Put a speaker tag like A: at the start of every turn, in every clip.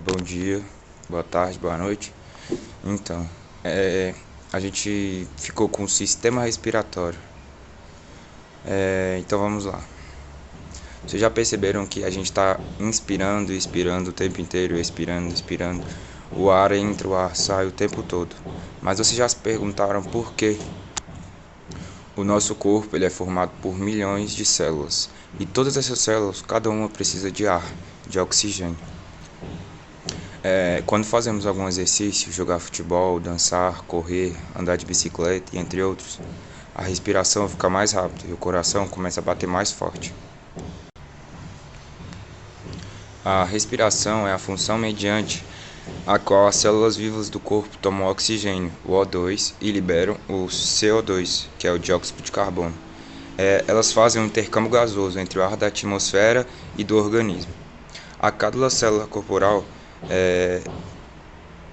A: Bom dia, boa tarde, boa noite. Então, a gente ficou com o sistema respiratório. Então vamos lá. Vocês já perceberam que a gente está inspirando e expirando o tempo inteiro, expirando, expirando. O ar entra, o ar sai o tempo todo. Mas vocês já se perguntaram por quê? O nosso corpo ele é formado por milhões de células. E todas essas células, cada uma precisa de ar, de oxigênio. Quando fazemos algum exercício, jogar futebol, dançar, correr, andar de bicicleta e entre outros, a respiração fica mais rápida e o coração começa a bater mais forte. A respiração é a função mediante a qual as células vivas do corpo tomam oxigênio, o O2, e liberam o CO2, que é o dióxido de carbono. Elas fazem um intercâmbio gasoso entre o ar da atmosfera e do organismo. A cada célula corporal é,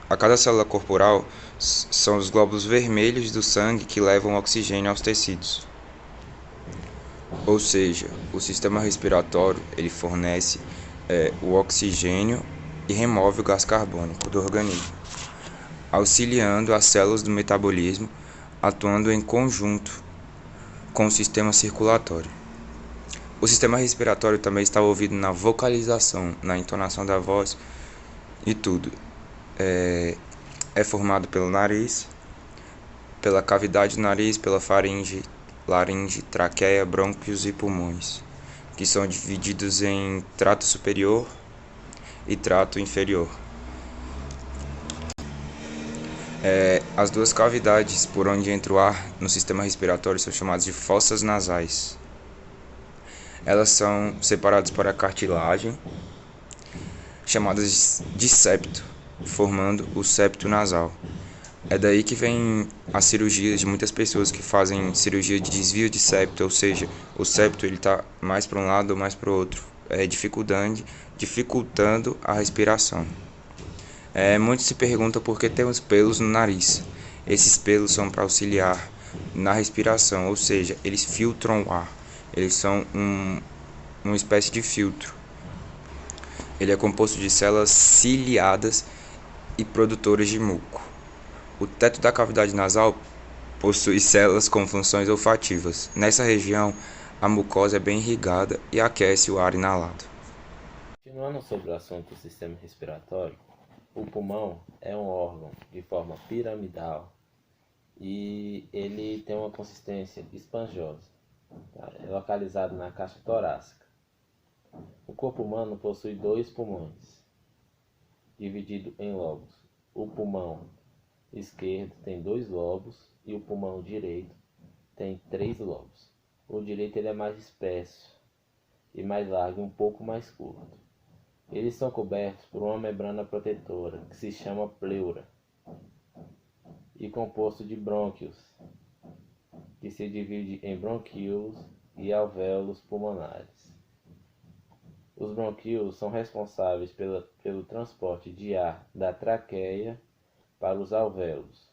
A: A cada célula corporal são os glóbulos vermelhos do sangue que levam oxigênio aos tecidos. Ou seja, o sistema respiratório ele fornece o oxigênio e remove o gás carbônico do organismo, auxiliando as células do metabolismo, atuando em conjunto com o sistema circulatório. O sistema respiratório também está envolvido na vocalização, na entonação da voz e tudo. É formado pelo nariz, pela cavidade do nariz, pela faringe, laringe, traqueia, brônquios e pulmões, que são divididos em trato superior e trato inferior. As duas cavidades por onde entra o ar no sistema respiratório são chamadas de fossas nasais. Elas são separadas por a cartilagem, chamadas de septo, formando o septo nasal. É daí que vem as cirurgias de muitas pessoas que fazem cirurgia de desvio de septo, ou seja, o septo ele está mais para um lado ou mais para o outro, dificultando a respiração. Muitos se perguntam por que temos pelos no nariz. Esses pelos são para auxiliar na respiração, ou seja, eles filtram o ar. Eles são uma espécie de filtro. Ele é composto de células ciliadas e produtoras de muco. O teto da cavidade nasal possui células com funções olfativas. Nessa região, a mucosa é bem irrigada e aquece o ar inalado.
B: Continuando sobre o assunto do sistema respiratório, o pulmão é um órgão de forma piramidal e ele tem uma consistência esponjosa. É localizado na caixa torácica. O corpo humano possui dois pulmões, dividido em lobos. O pulmão esquerdo tem 2 lobos e o pulmão direito tem 3 lobos. O direito ele é mais espesso e mais largo e um pouco mais curto. Eles são cobertos por uma membrana protetora que se chama pleura e composto de brônquios, que se divide em bronquíolos e alvéolos pulmonares. Os bronquíolos são responsáveis pelo transporte de ar da traqueia para os alvéolos,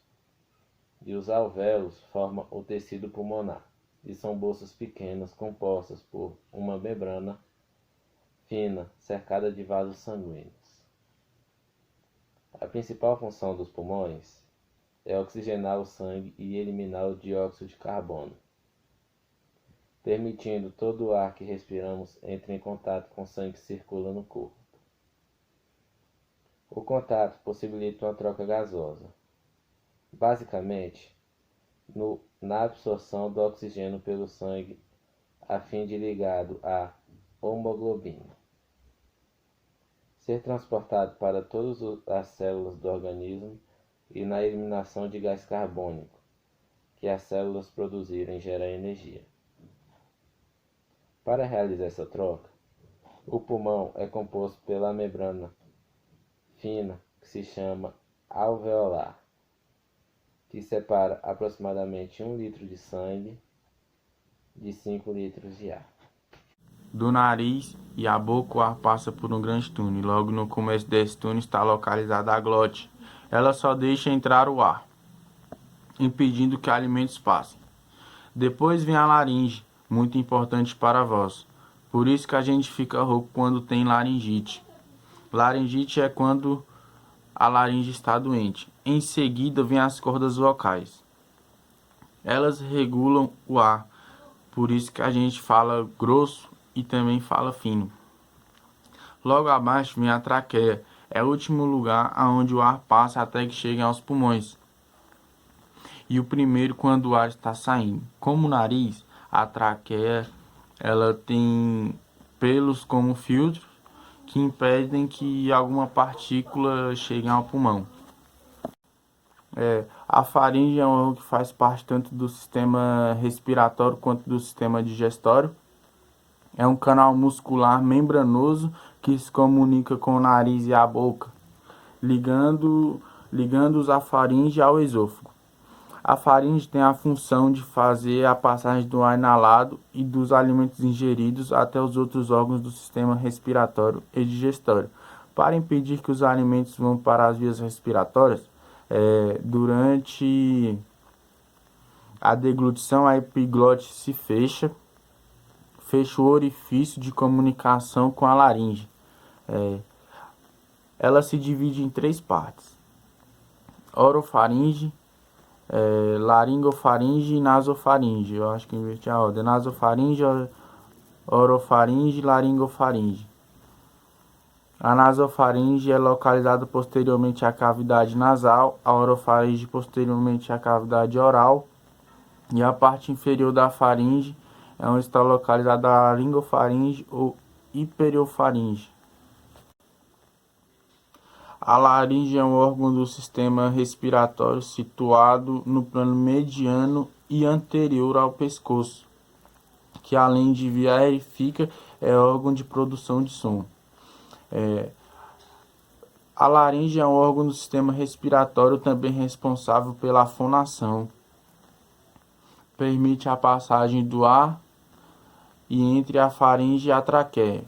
B: e os alvéolos formam o tecido pulmonar, e são bolsas pequenas compostas por uma membrana fina cercada de vasos sanguíneos. A principal função dos pulmões é oxigenar o sangue e eliminar o dióxido de carbono, permitindo todo o ar que respiramos entre em contato com o sangue que circula no corpo. O contato possibilita uma troca gasosa, basicamente na absorção do oxigênio pelo sangue a fim de ligado à hemoglobina ser transportado para todas as células do organismo e na eliminação de gás carbônico que as células produzirem gera energia. Para realizar essa troca, o pulmão é composto pela membrana fina que se chama alveolar, que separa aproximadamente 1 litro de sangue de 5 litros de ar.
C: Do nariz e a boca, o ar passa por um grande túnel. Logo no começo desse túnel está localizada a glote. Ela só deixa entrar o ar, impedindo que alimentos passem. Depois vem a laringe, muito importante para a voz. Por isso que a gente fica rouco quando tem laringite. Laringite é quando a laringe está doente. Em seguida vem as cordas vocais. Elas regulam o ar, por isso que a gente fala grosso e também fala fino. Logo abaixo vem a traqueia, é o último lugar aonde o ar passa até que chegue aos pulmões. E o primeiro quando o ar está saindo. Como o nariz, a traqueia ela tem pelos como filtros que impedem que alguma partícula chegue ao pulmão. A faringe é um órgão que faz parte tanto do sistema respiratório quanto do sistema digestório. É um canal muscular membranoso que se comunica com o nariz e a boca, ligando-os a faringe ao esôfago. A faringe tem a função de fazer a passagem do ar inalado e dos alimentos ingeridos até os outros órgãos do sistema respiratório e digestório. Para impedir que os alimentos vão para as vias respiratórias, durante a deglutição, a epiglote se fecha o orifício de comunicação com a laringe. Ela se divide em 3 partes: orofaringe, laringofaringe e nasofaringe. Eu acho que inverti a ordem. Nasofaringe, orofaringe e laringofaringe. A nasofaringe é localizada posteriormente à cavidade nasal, a orofaringe posteriormente à cavidade oral, e a parte inferior da faringe é onde está localizada a laringofaringe ou hiperiofaringe. A laringe é um órgão do sistema respiratório situado no plano mediano e anterior ao pescoço, que além de via aerifica, é órgão de produção de som. A laringe é um órgão do sistema respiratório também responsável pela fonação. Permite a passagem do ar e entre a faringe e a traqueia,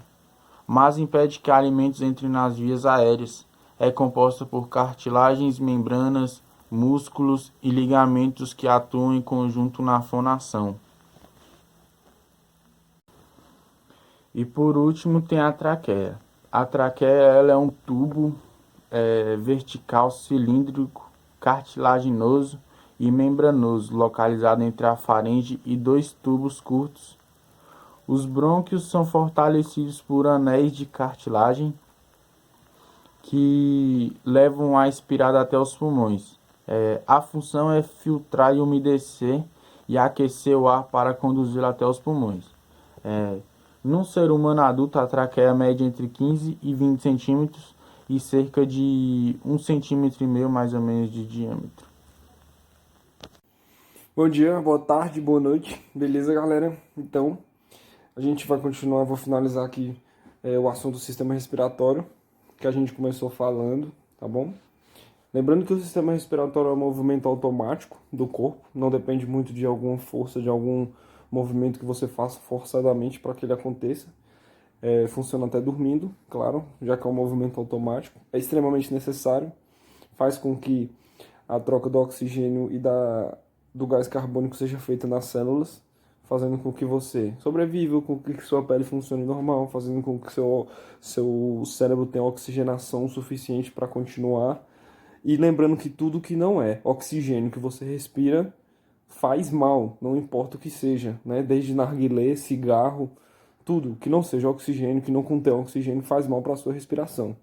C: mas impede que alimentos entrem nas vias aéreas. É composta por cartilagens, membranas, músculos e ligamentos que atuam em conjunto na fonação. E por último tem a traqueia. A traqueia ela é um tubo vertical cilíndrico, cartilaginoso e membranoso, localizado entre a faringe e 2 tubos curtos. Os brônquios são fortalecidos por anéis de cartilagem que levam o ar expirado até os pulmões. A função é filtrar e umedecer e aquecer o ar para conduzi-lo até os pulmões. Num ser humano adulto, a traqueia mede entre 15 e 20 centímetros e cerca de 1,5 centímetro mais ou menos de diâmetro.
D: Bom dia, boa tarde, boa noite. Beleza, galera? Então, a gente vai continuar, vou finalizar aqui o assunto do sistema respiratório, que a gente começou falando, tá bom? Lembrando que o sistema respiratório é um movimento automático do corpo, não depende muito de alguma força, de algum movimento que você faça forçadamente para que ele aconteça. Funciona até dormindo, claro, já que é um movimento automático. É extremamente necessário, faz com que a troca do oxigênio e do gás carbônico seja feita nas células, fazendo com que você sobreviva, com que sua pele funcione normal, fazendo com que seu cérebro tenha oxigenação suficiente para continuar. E lembrando que tudo que não é oxigênio que você respira faz mal, não importa o que seja, né? Desde narguilé, cigarro, tudo que não seja oxigênio, que não contém oxigênio, faz mal para a sua respiração.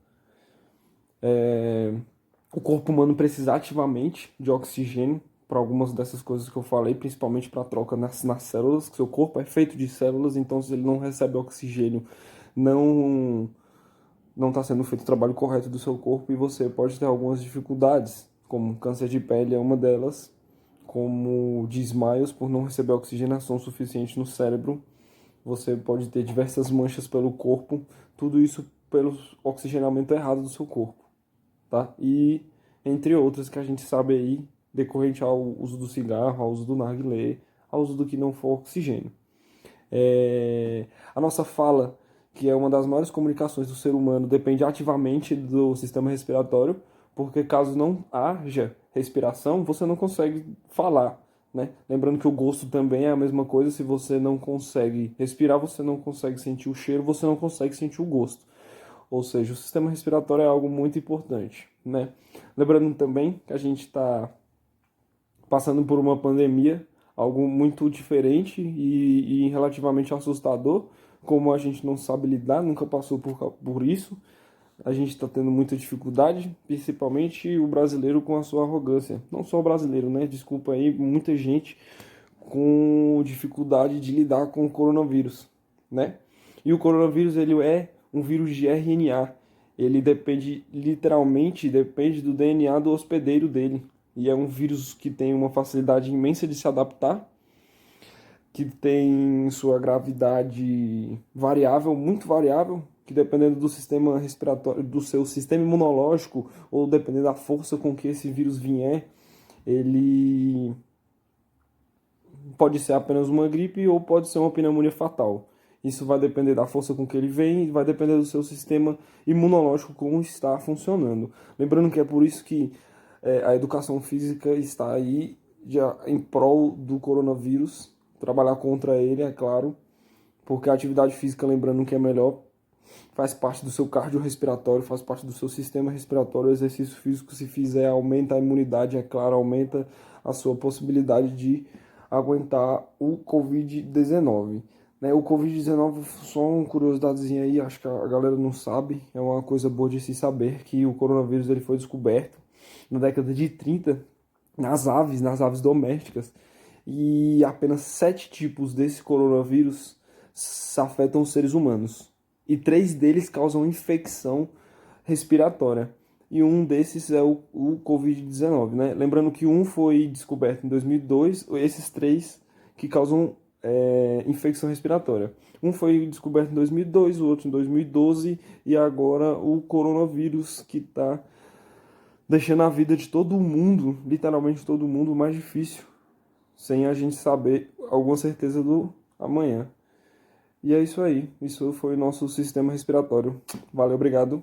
D: O corpo humano precisa ativamente de oxigênio para algumas dessas coisas que eu falei, principalmente para a troca nas células, que seu corpo é feito de células, então se ele não recebe oxigênio, não está sendo feito o trabalho correto do seu corpo e você pode ter algumas dificuldades, como câncer de pele é uma delas, como desmaios por não receber oxigenação suficiente no cérebro, você pode ter diversas manchas pelo corpo, tudo isso pelo oxigenamento errado do seu corpo, tá? E entre outras que a gente sabe aí, decorrente ao uso do cigarro, ao uso do narguilé, ao uso do que não for oxigênio. A nossa fala, que é uma das maiores comunicações do ser humano, depende ativamente do sistema respiratório, porque caso não haja respiração, você não consegue falar, né? Lembrando que o gosto também é a mesma coisa, se você não consegue respirar, você não consegue sentir o cheiro, você não consegue sentir o gosto. Ou seja, o sistema respiratório é algo muito importante, né? Lembrando também que a gente está passando por uma pandemia, algo muito diferente e relativamente assustador, como a gente não sabe lidar, nunca passou por isso. A gente está tendo muita dificuldade, principalmente o brasileiro com a sua arrogância. Não só o brasileiro, né? Desculpa aí, muita gente com dificuldade de lidar com o coronavírus, né? E o coronavírus, ele é um vírus de RNA. Ele depende do DNA do hospedeiro dele. E é um vírus que tem uma facilidade imensa de se adaptar, que tem sua gravidade variável, muito variável, que dependendo do sistema respiratório, do seu sistema imunológico, ou dependendo da força com que esse vírus vier, ele pode ser apenas uma gripe ou pode ser uma pneumonia fatal. Isso vai depender da força com que ele vem e vai depender do seu sistema imunológico como está funcionando. Lembrando que é por isso que a educação física está aí em prol do coronavírus, trabalhar contra ele, é claro, porque a atividade física, lembrando que é melhor, faz parte do seu cardiorrespiratório, faz parte do seu sistema respiratório. O exercício físico, se fizer, aumenta a imunidade, é claro, aumenta a sua possibilidade de aguentar o Covid-19. Né? O Covid-19, só uma curiosidadezinha aí, acho que a galera não sabe, é uma coisa boa de se saber, que o coronavírus ele foi descoberto na década de 30 nas aves domésticas, e apenas 7 tipos desse coronavírus afetam os seres humanos. E 3 deles causam infecção respiratória. E um desses é o Covid-19, né? Lembrando que um foi descoberto em 2002, esses 3 que causam infecção respiratória. Um foi descoberto em 2002, o outro em 2012, e agora o coronavírus, que está deixando a vida de todo mundo, literalmente todo mundo, mais difícil, sem a gente saber alguma certeza do amanhã. E é isso aí. Isso foi o nosso sistema respiratório. Valeu, obrigado.